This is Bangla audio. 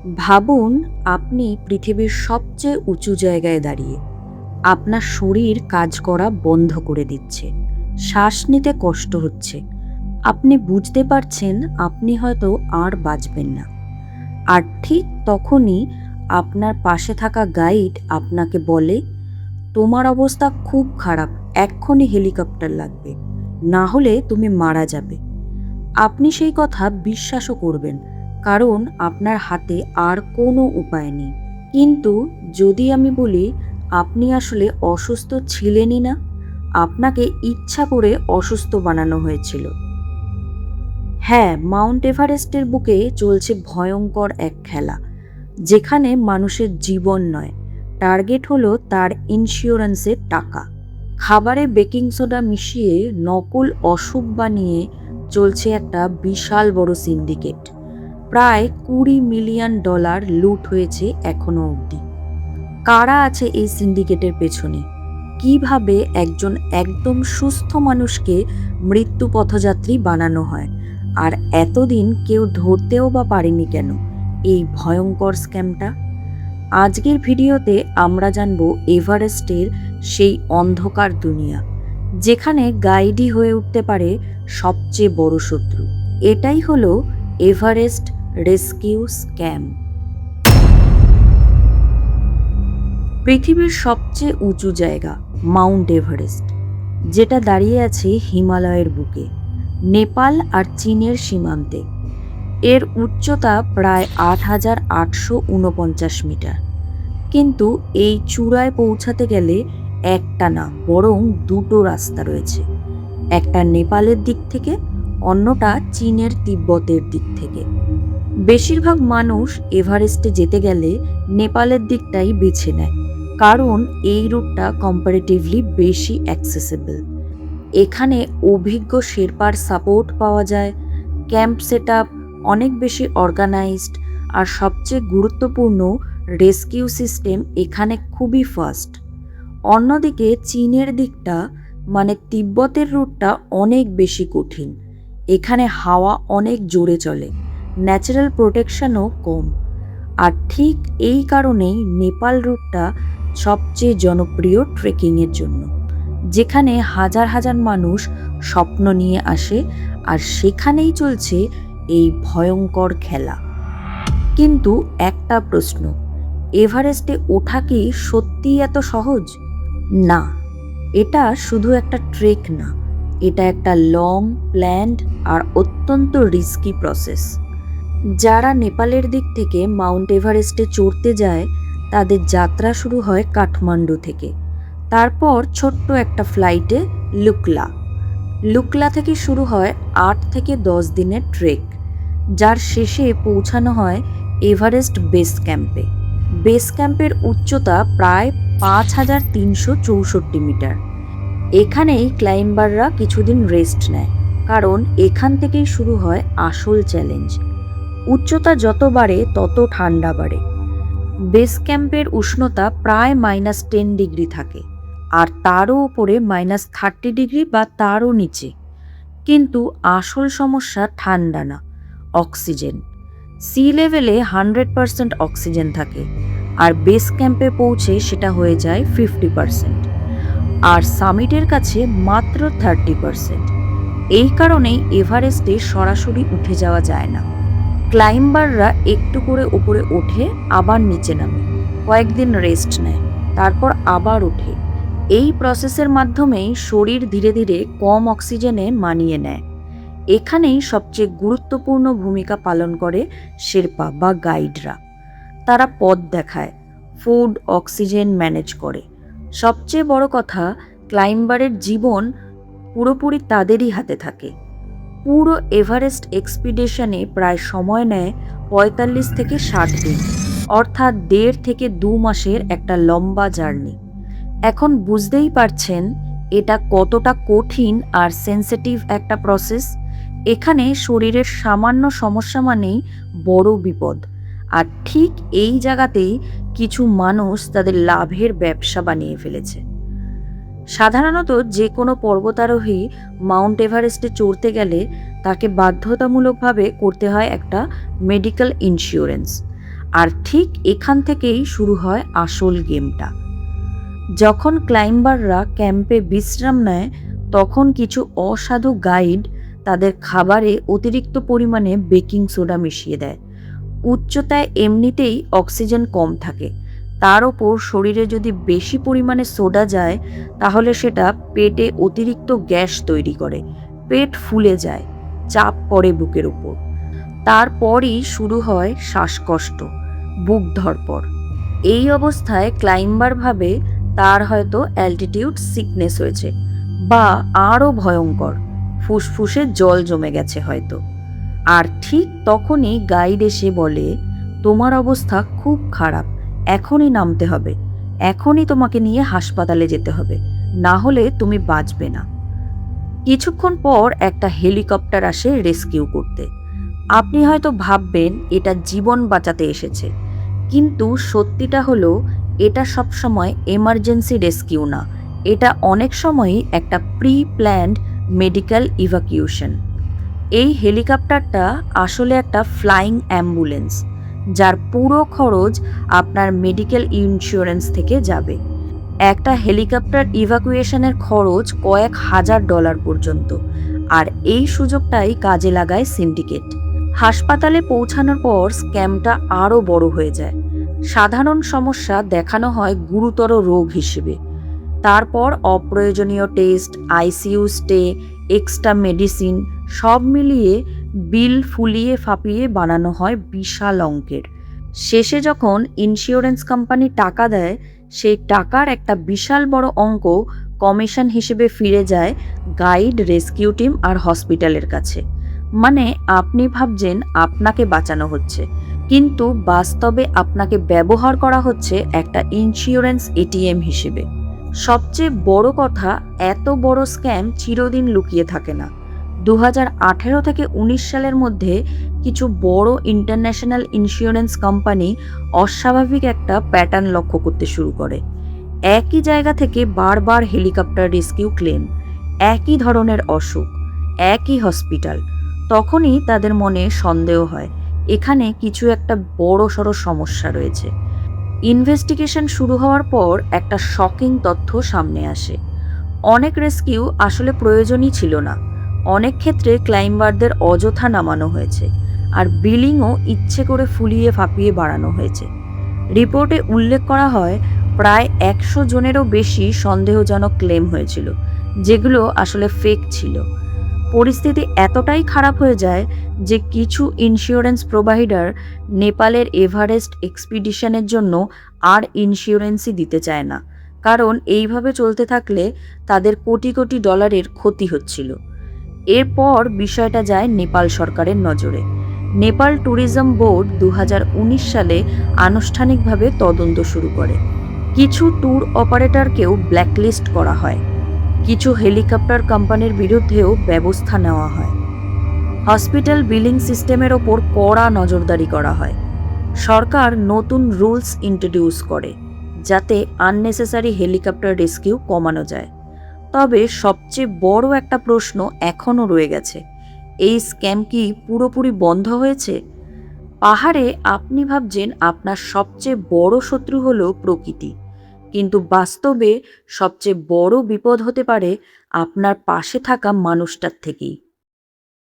ভাবুন আপনি পৃথিবীর সবচেয়ে উঁচু জায়গায় দাঁড়িয়ে। আপনার শরীর কাজ করা বন্ধ করে দিচ্ছে। শ্বাস নিতে কষ্ট হচ্ছে। আপনি বুঝতে পারছেন আপনি হয়তো আর বাঁচবেন না। আর ঠিক তখনই আপনার পাশে থাকা গাইড আপনাকে বলে, তোমার অবস্থা খুব খারাপ, এক্ষুনি হেলিকপ্টার লাগবে, না হলে তুমি মারা যাবে। আপনি সেই কথা বিশ্বাসও করবেন, কারণ আপনার হাতে আর কোনো উপায় নেই। কিন্তু যদি আমি বলি আপনি আসলে অসুস্থ ছিলেনই না, আপনাকে ইচ্ছা করে অসুস্থ বানানো হয়েছিল। হ্যাঁ, মাউন্ট এভারেস্টের বুকে চলছে ভয়ঙ্কর এক খেলা, যেখানে মানুষের জীবন নয়, টার্গেট হলো তার ইন্স্যুরেন্সের টাকা। খাবারে বেকিং সোডা মিশিয়ে নকল অসুখ বানিয়ে চলছে একটা বিশাল বড় সিন্ডিকেট। প্রায় $20 মিলিয়ন লুট হয়েছে এখনো অবধি। কারা আছে এই সিন্ডিকেটের পেছনে? কিভাবে একজন একদম সুস্থ মানুষকে মৃত্যু পথযাত্রী বানানো হয়? আর এতদিন কেউ ধরতেও বা পারেনি কেন এই ভয়ঙ্কর স্ক্যামটা? আজকের ভিডিওতে আমরা জানব এভারেস্টের সেই অন্ধকার দুনিয়া, যেখানে গাইডই হয়ে উঠতে পারে সবচেয়ে বড় শত্রু। এটাই হলো এভারেস্ট রেস্কিউ স্ক্যাম। পৃথিবীর সবচেয়ে উঁচু জায়গা মাউন্ট এভারেস্ট, যেটা দাঁড়িয়ে আছে হিমালয়ের বুকে, নেপাল আর চীনের সীমান্তে। এর উচ্চতা প্রায় 8,849 মিটার। কিন্তু এই চূড়ায় পৌঁছাতে গেলে একটা না, বরং দুটো রাস্তা রয়েছে। একটা নেপালের দিক থেকে, অন্যটা চীনের তিব্বতের দিক থেকে। বেশিরভাগ মানুষ এভারেস্টে যেতে গেলে নেপালের দিকটাই বেছে নেয়, কারণ এই রুটটা কম্পারেটিভলি বেশি অ্যাক্সেসেবল। এখানে অভিজ্ঞ শেরপার সাপোর্ট পাওয়া যায়, ক্যাম্প সেট আপ অনেক বেশি অর্গানাইজড, আর সবচেয়ে গুরুত্বপূর্ণ, রেস্কিউ সিস্টেম এখানে খুবই ফাস্ট। অন্যদিকে চীনের দিকটা, মানে তিব্বতের রুটটা অনেক বেশি কঠিন। এখানে হাওয়া অনেক জোরে চলে, ন্যাচারাল প্রোটেকশনও কম। আর ঠিক এই কারণেই নেপাল রুটটা সবচেয়ে জনপ্রিয় ট্রেকিংয়ের জন্য, যেখানে হাজার হাজার মানুষ স্বপ্ন নিয়ে আসে, আর সেখানেই চলছে এই ভয়ঙ্কর খেলা। কিন্তু একটা প্রশ্ন, এভারেস্টে ওঠা কি সত্যিই এত সহজ? না, এটা শুধু একটা ট্রেক না, এটা একটা লং প্ল্যান্ড আর অত্যন্ত রিস্কি প্রসেস। যারা নেপালের দিক থেকে মাউন্ট এভারেস্টে চড়তে যায়, তাদের যাত্রা শুরু হয় কাঠমান্ডু থেকে। তারপর ছোট্ট একটা ফ্লাইটে লুকলা লুকলা থেকে শুরু হয় 8 থেকে 10 দিনের ট্রেক, যার শেষে পৌঁছানো হয় এভারেস্ট বেস ক্যাম্পে। বেস ক্যাম্পের উচ্চতা প্রায় 5,364 মিটার। এখানেই ক্লাইম্বাররা কিছুদিন রেস্ট নেয়, কারণ এখান থেকেই শুরু হয় আসল চ্যালেঞ্জ। উচ্চতা যত বাড়ে তত ঠান্ডা বাড়ে। বেস ক্যাম্পের উষ্ণতা প্রায় -10 ডিগ্রি থাকে, আর তারও উপরে -30 ডিগ্রি বা তারও নিচে। কিন্তু আসল সমস্যা ঠান্ডা না, অক্সিজেন। সি লেভেলে 100% অক্সিজেন থাকে, আর বেস ক্যাম্পে পৌঁছে সেটা হয়ে যায় 50%, আর সামিটের কাছে মাত্র 30%। এই কারণেই এভারেস্টে সরাসরি উঠে যাওয়া যায় না। ক্লাইম্বাররা একটু করে উপরে ওঠে, আবার নিচে নামে, কয়েকদিন রেস্ট নেয়, তারপর আবার ওঠে। এই প্রসেসের মাধ্যমেই শরীর ধীরে ধীরে কম অক্সিজেনে মানিয়ে নেয়। এখানেই সবচেয়ে গুরুত্বপূর্ণ ভূমিকা পালন করে শেরপা বা গাইডরা। তারা পথ দেখায়, ফুড অক্সিজেন ম্যানেজ করে। সবচেয়ে বড় কথা, ক্লাইম্বারের জীবন পুরোপুরি তাদেরই হাতে থাকে। পুরো এভারেস্ট এক্সপিডিশনে প্রায় সময় নেয় 45 থেকে 60 দিন, অর্থাৎ 1.5 থেকে 2 মাসের একটা লম্বা জার্নি। এখন বুঝতেই পারছেন এটা কতটা কঠিন আর সেন্সিটিভ একটা প্রসেস। এখানে শরীরের সামান্য সমস্যা মানেই বড় বিপদ। আর ঠিক এই জায়গাতেই কিছু মানুষ তাদের লাভের ব্যবসা বানিয়ে ফেলেছে। সাধারণত যে কোনো পর্বতারোহী মাউন্ট এভারেস্টে চড়তে গেলে তাকে বাধ্যতামূলকভাবে করতে হয় একটা মেডিকেল ইন্স্যুরেন্স। আর ঠিক এখান থেকেই শুরু হয় আসল গেমটা। যখন ক্লাইম্বাররা ক্যাম্পে বিশ্রাম নেয়, তখন কিছু অসাধু গাইড তাদের খাবারে অতিরিক্ত পরিমাণে বেকিং সোডা মিশিয়ে দেয়। উচ্চতায় এমনিতেই অক্সিজেন কম থাকে, তার ওপর শরীরে যদি বেশি পরিমাণে সোডা যায় তাহলে সেটা পেটে অতিরিক্ত গ্যাস তৈরি করে, পেট ফুলে যায়, চাপ পড়ে বুকের উপর। তারপরই শুরু হয় শ্বাসকষ্ট, বুক ধড়ফড়। এই অবস্থায় ক্লাইম্বার ভাবে তার হয়তো অ্যালটিটিউড সিকনেস হয়েছে, বা আরও ভয়ঙ্কর, ফুসফুসে জল জমে গেছে হয়তো। আর ঠিক তখনই গাইড এসে বলে, তোমার অবস্থা খুব খারাপ, এখনই নামতে হবে, এখনই তোমাকে নিয়ে হাসপাতালে যেতে হবে, না হলে তুমি বাঁচবে না। কিছুক্ষণ পর একটা হেলিকপ্টার আসে রেস্কিউ করতে। আপনি হয়তো ভাববেন এটা জীবন বাঁচাতে এসেছে, কিন্তু সত্যিটা হলো এটা সবসময় এমার্জেন্সি রেস্কিউ না, এটা অনেক সময়ই একটা প্রি প্ল্যান্ড মেডিকেল ইভাকিউশন। এই হেলিকপ্টারটা আসলে একটা ফ্লাইং অ্যাম্বুলেন্স, যার পুরো খরচ আপনার মেডিকেল ইন্স্যুরেন্স থেকে যাবে। একটা হেলিকপ্টার ইভাকুয়েশনের খরচ কয়েক হাজার ডলার পর্যন্ত, আর এই সুযোগটাই কাজে লাগায় সিন্ডিকেট। হাসপাতালে পৌঁছানোর পর স্ক্যামটা আরও বড় হয়ে যায়। সাধারণ সমস্যা দেখানো হয় গুরুতর রোগ হিসেবে, তারপর অপ্রয়োজনীয় test, ICU stay, extra medicine, সব মিলিয়ে বিল ফুলিয়ে ফাঁপিয়ে বানানো হয় বিশাল অঙ্কের। শেষে যখন ইন্স্যুরেন্স কোম্পানি টাকা দেয়, সেই টাকার একটা বিশাল বড় অঙ্ক কমিশন হিসেবে ফিরে যায় গাইড, রেস্কিউ টিম আর হসপিটালের কাছে। মানে আপনি ভাবছেন আপনাকে বাঁচানো হচ্ছে, কিন্তু বাস্তবে আপনাকে ব্যবহার করা হচ্ছে একটা ইন্স্যুরেন্স এটিএম হিসেবে। সবচেয়ে বড় কথা, এত বড় স্ক্যাম চিরদিন লুকিয়ে থাকে না। 2018 থেকে 19 সালের মধ্যে কিছু বড় ইন্টারন্যাশনাল ইন্স্যুরেন্স কোম্পানি অস্বাভাবিক একটা প্যাটার্ন লক্ষ্য করতে শুরু করে। একই জায়গা থেকে বারবার হেলিকপ্টার রেস্কিউ ক্লেম, একই ধরনের অসুখ, একই হসপিটাল। তখনই তাদের মনে সন্দেহ হয় এখানে কিছু একটা বড়সড় সমস্যা রয়েছে। ইনভেস্টিগেশন শুরু হওয়ার পর একটা শকিং তথ্য সামনে আসে। অনেক রেস্কিউ আসলে প্রয়োজনই ছিল না, অনেক ক্ষেত্রে ক্লাইম্বারদের অযথা নামানো হয়েছে, আর বিলিংও ইচ্ছে করে ফুলিয়ে ফাঁপিয়ে বাড়ানো হয়েছে। রিপোর্টে উল্লেখ করা হয় প্রায় 100 জনেরও বেশি সন্দেহজনক ক্লেম হয়েছিল, যেগুলো আসলে ফেক ছিল। পরিস্থিতি এতটাই খারাপ হয়ে যায় যে কিছু ইন্স্যুরেন্স প্রোভাইডার নেপালের এভারেস্ট এক্সপিডিশনের জন্য আর ইন্স্যুরেন্সই দিতে চায় না, কারণ এইভাবে চলতে থাকলে তাদের কোটি কোটি ডলারের ক্ষতি হচ্ছিল। এরপর বিষয়টা যায় নেপাল সরকারের নজরে। নেপাল ট্যুরিজম বোর্ড 2019 সালে আনুষ্ঠানিকভাবে তদন্ত শুরু করে। কিছু ট্যুর অপারেটরকেও ব্ল্যাকলিস্ট করা হয়, কিছু হেলিকপ্টার কোম্পানির বিরুদ্ধেও ব্যবস্থা নেওয়া হয়। হসপিটাল বিলিং সিস্টেমের ওপর কড়া নজরদারি করা হয়। সরকার নতুন রুলস ইন্ট্রোডিউস করে যাতে আননেসেসারি হেলিকপ্টার রেস্কিউ কমানো যায়। তবে সবচেয়ে বড় একটা প্রশ্ন এখনও রয়ে গেছে, এই স্ক্যাম কি পুরোপুরি বন্ধ হয়েছে? পাহাড়ে আপনি ভাবছেন আপনার সবচেয়ে বড় শত্রু হলো প্রকৃতি, কিন্তু বাস্তবে সবচেয়ে বড় বিপদ হতে পারে আপনার পাশে থাকা মানুষটার থেকেই।